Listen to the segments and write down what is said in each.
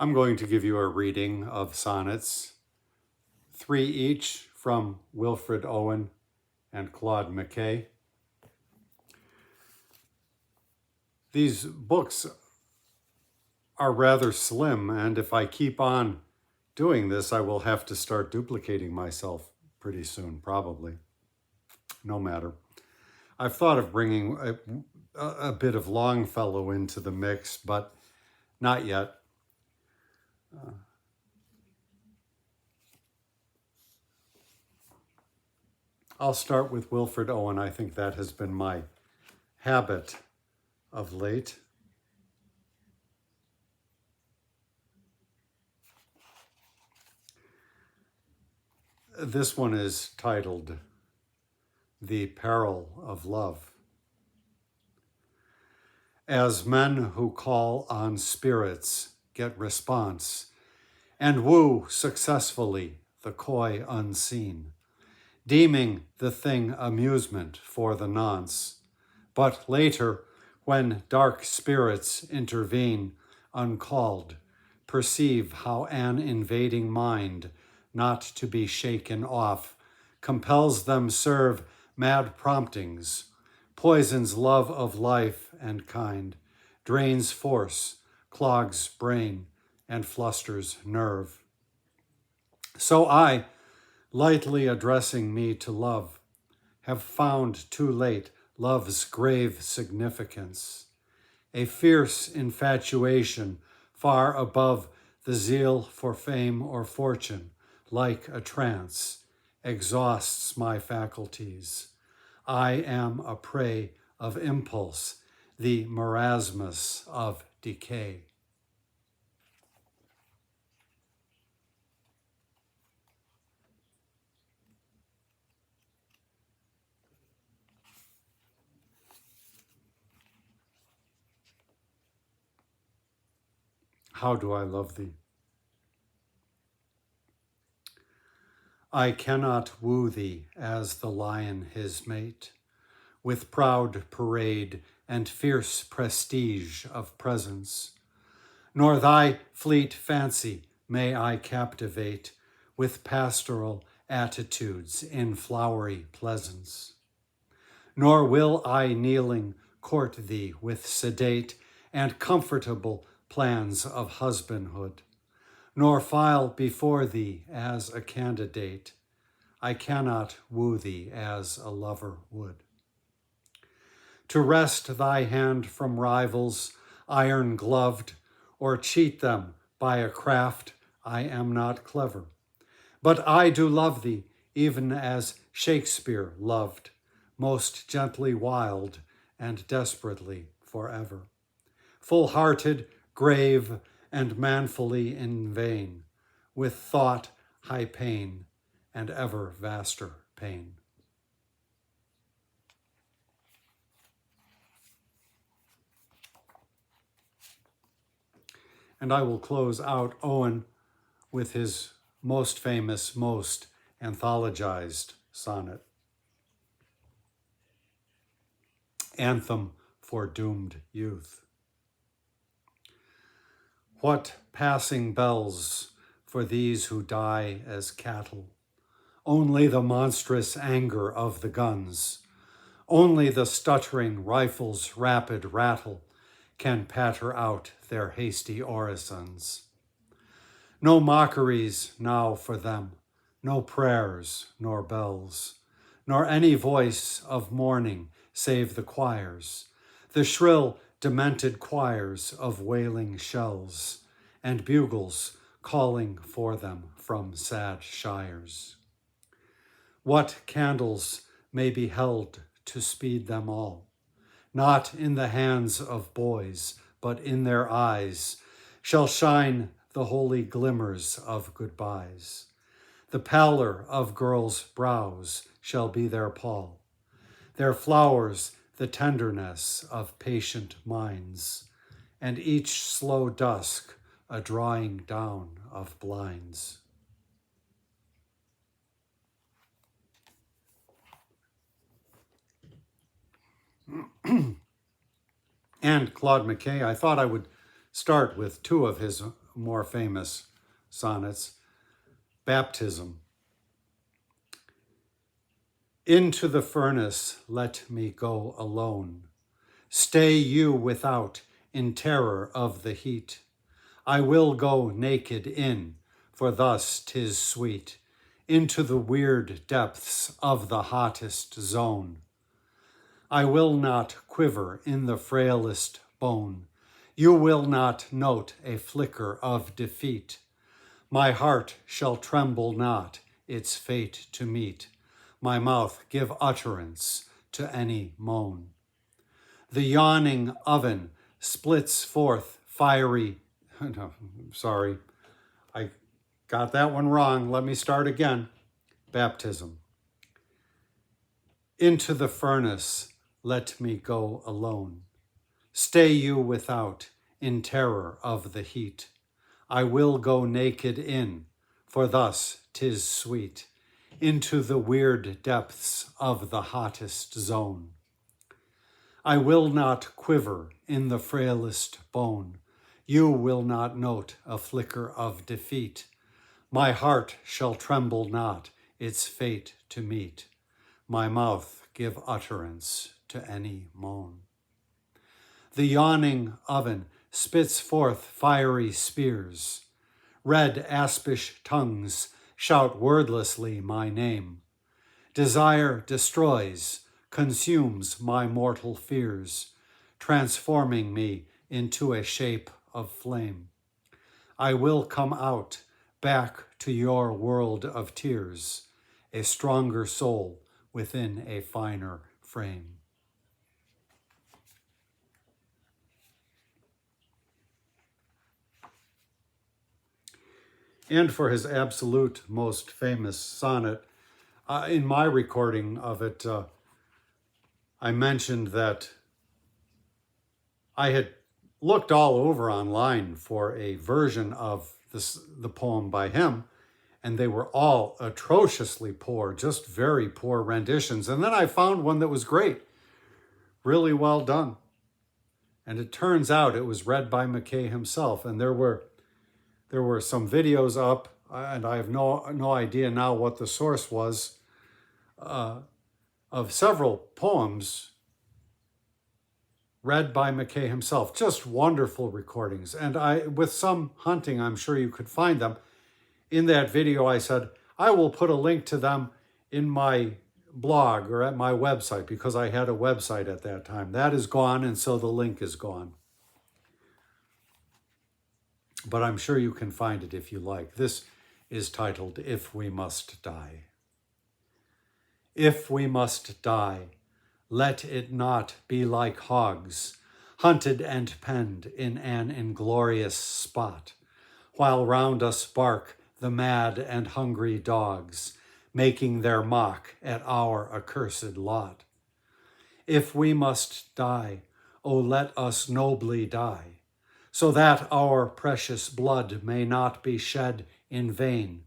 I'm going to give you a reading of sonnets, 3 each from Wilfred Owen and Claude McKay. These books are rather slim, and if I keep on doing this, I will have to start duplicating myself pretty soon, probably. No matter. I've thought of bringing a bit of Longfellow into the mix, but not yet. I'll start with Wilfred Owen. I think that has been my habit of late. This one is titled The Peril of Love. As men who call on spirits get response and woo successfully the coy unseen, deeming the thing amusement for the nonce. But later, when dark spirits intervene uncalled, perceive how an invading mind, not to be shaken off, compels them serve mad promptings, poisons love of life and kind, drains force, clogs brain, and flusters nerve. So I, lightly addressing me to love, have found too late love's grave significance, a fierce infatuation far above the zeal for fame or fortune, like a trance, exhausts my faculties. I am a prey of impulse, the marasmus of decay. How do I love thee? I cannot woo thee as the lion his mate, with proud parade and fierce prestige of presence, nor thy fleet fancy may I captivate with pastoral attitudes in flowery pleasance. Nor will I kneeling court thee with sedate and comfortable plans of husbandhood, nor file before thee as a candidate. I cannot woo thee as a lover would. To wrest thy hand from rivals, iron-gloved, or cheat them by a craft I am not clever. But I do love thee, even as Shakespeare loved, most gently wild and desperately forever. Full-hearted, grave, and manfully in vain, with thought high pain and ever vaster pain. And I will close out Owen with his most famous, most anthologized sonnet, Anthem for Doomed Youth. What passing bells for these who die as cattle? Only the monstrous anger of the guns, only the stuttering rifle's rapid rattle can patter out their hasty orisons. No mockeries now for them, no prayers nor bells, nor any voice of mourning save the choirs, the shrill, demented choirs of wailing shells, and bugles calling for them from sad shires. What candles may be held to speed them all? Not in the hands of boys, but in their eyes, shall shine the holy glimmers of goodbyes. The pallor of girls' brows shall be their pall, their flowers the tenderness of patient minds, and each slow dusk a drawing down of blinds. And Claude McKay, I thought I would start with two of his more famous sonnets. Baptism. Into the furnace let me go alone. Stay you without in terror of the heat. I will go naked in, for thus 'tis sweet, into the weird depths of the hottest zone. I will not quiver in the frailest bone. You will not note a flicker of defeat. My heart shall tremble not its fate to meet. My mouth give utterance to any moan. The yawning oven splits forth fiery, no, sorry, I got that one wrong. Let me start again. Baptism. Into the furnace let me go alone. Stay you without in terror of the heat. I will go naked in, for thus 'tis sweet, into the weird depths of the hottest zone. I will not quiver in the frailest bone. You will not note a flicker of defeat. My heart shall tremble not its fate to meet. My mouth give utterance to any moan. The yawning oven spits forth fiery spears. Red aspish tongues shout wordlessly my name. Desire destroys, consumes my mortal fears, transforming me into a shape of flame. I will come out, back to your world of tears, a stronger soul within a finer frame. And for his absolute most famous sonnet, in my recording of it, I mentioned that I had looked all over online for a version of the poem by him, and they were all atrociously poor, just very poor renditions. And then I found one that was great, really well done. And it turns out it was read by McKay himself, and there were some videos up, and I have no idea now what the source was, of several poems read by McKay himself. Just wonderful recordings. And with some hunting, I'm sure you could find them. In that video, I said, I will put a link to them in my blog or at my website, because I had a website at that time. That is gone, and so the link is gone. But I'm sure you can find it if you like. This is titled, If We Must Die. If we must die, let it not be like hogs, hunted and penned in an inglorious spot, while round us bark the mad and hungry dogs, making their mock at our accursed lot. If we must die, oh, let us nobly die, so that our precious blood may not be shed in vain.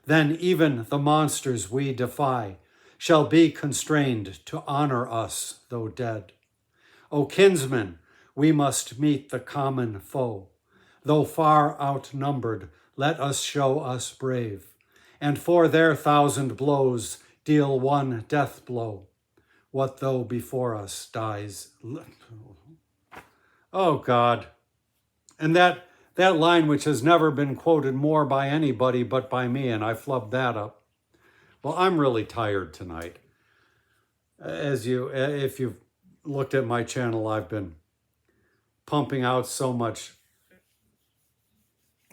Then even the monsters we defy shall be constrained to honor us, though dead. O kinsmen, we must meet the common foe. Though far outnumbered, let us show us brave, and for their 1,000 blows deal one death blow. What though before us dies? Oh, God. And that line, which has never been quoted more by anybody but by me, and I flubbed that up. Well, I'm really tired tonight. If you've looked at my channel, I've been pumping out so much.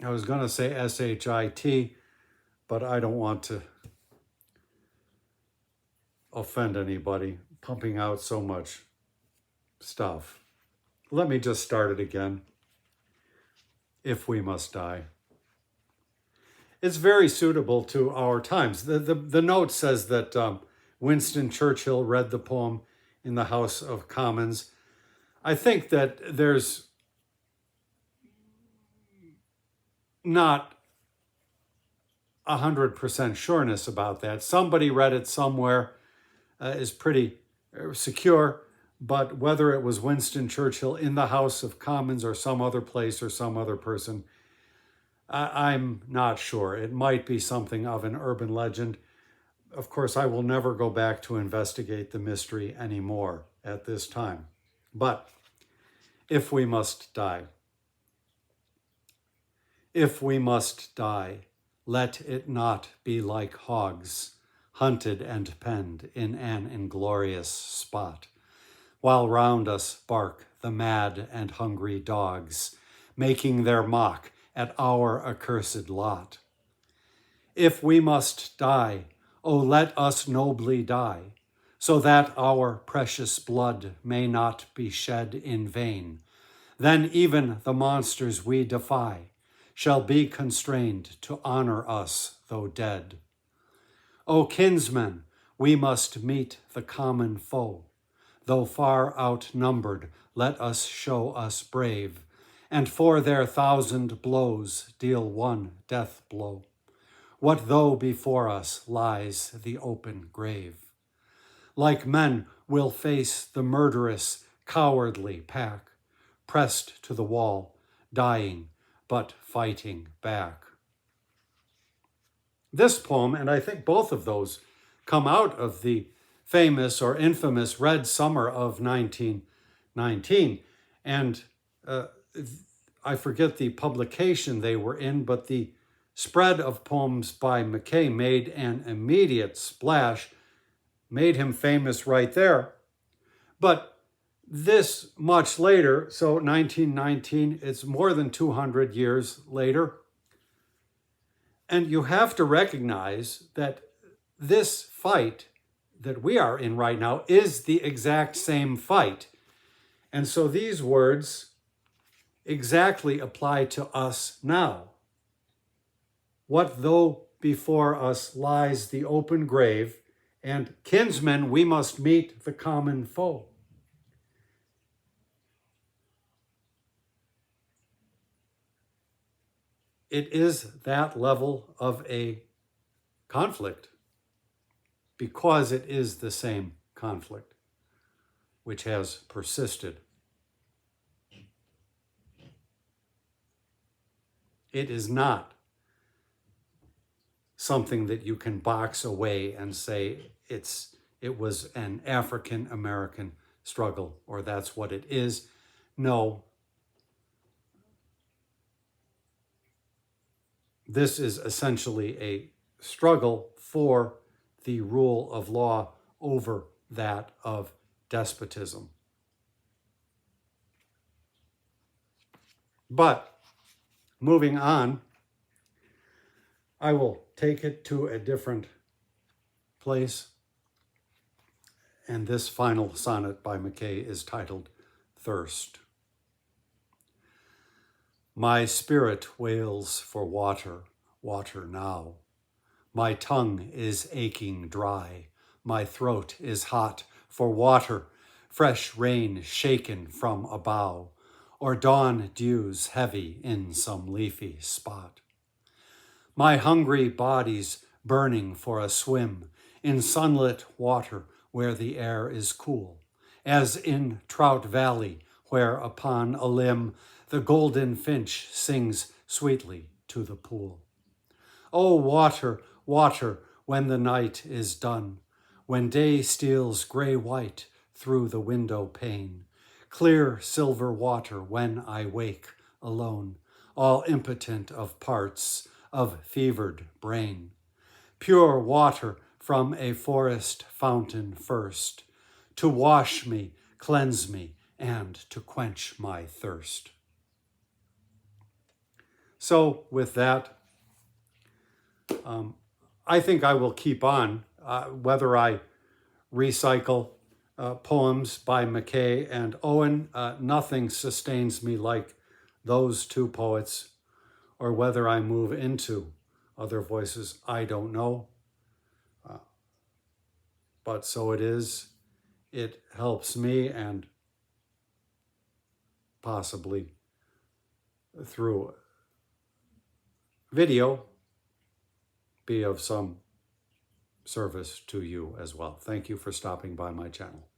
I was going to say SHIT, but I don't want to offend anybody. Pumping out so much stuff. Let me just start it again. If we must die. It's very suitable to our times. The note says that Winston Churchill read the poem in the House of Commons. I think that there's not 100% sureness about that. Somebody read it somewhere, is pretty secure, but whether it was Winston Churchill in the House of Commons or some other place or some other person, I'm not sure. It might be something of an urban legend. Of course, I will never go back to investigate the mystery anymore at this time. But if we must die, if we must die, let it not be like hogs, hunted and penned in an inglorious spot, while round us bark the mad and hungry dogs, making their mock at our accursed lot. If we must die, oh, let us nobly die, so that our precious blood may not be shed in vain. Then even the monsters we defy shall be constrained to honor us, though dead. O kinsmen, we must meet the common foe. Though far outnumbered, let us show us brave, and for their 1,000 blows deal one death blow. What though before us lies the open grave? Like men, we'll face the murderous, cowardly pack, pressed to the wall, dying, but fighting back. This poem, and I think both of those, come out of the famous or infamous Red Summer of 1919. And I forget the publication they were in, but the spread of poems by McKay made an immediate splash, made him famous right there. But this much later, so 1919, it's more than 200 years later. And you have to recognize that this fight that we are in right now is the exact same fight. And so these words exactly apply to us now. What though before us lies the open grave, and kinsmen, we must meet the common foe. It is that level of a conflict, because it is the same conflict which has persisted. It is not something that you can box away and say it was an African American struggle, or that's what it is. No. This is essentially a struggle for the rule of law over that of despotism. But moving on, I will take it to a different place. And this final sonnet by McKay is titled Thirst. My spirit wails for water, water now. My tongue is aching dry. My throat is hot for water, fresh rain shaken from a bough, or dawn dews heavy in some leafy spot. My hungry body's burning for a swim in sunlit water where the air is cool, as in Trout Valley, where upon a limb the golden finch sings sweetly to the pool. Oh, water, water, when the night is done, when day steals gray-white through the window pane, clear silver water when I wake alone, all impotent of parts, of fevered brain. Pure water from a forest fountain first, to wash me, cleanse me, and to quench my thirst. So with that, I think I will keep on, whether I recycle poems by McKay and Owen. Nothing sustains me like those two poets, or whether I move into other voices, I don't know. But so it is. It helps me, and possibly through video be of some service to you as well. Thank you for stopping by my channel.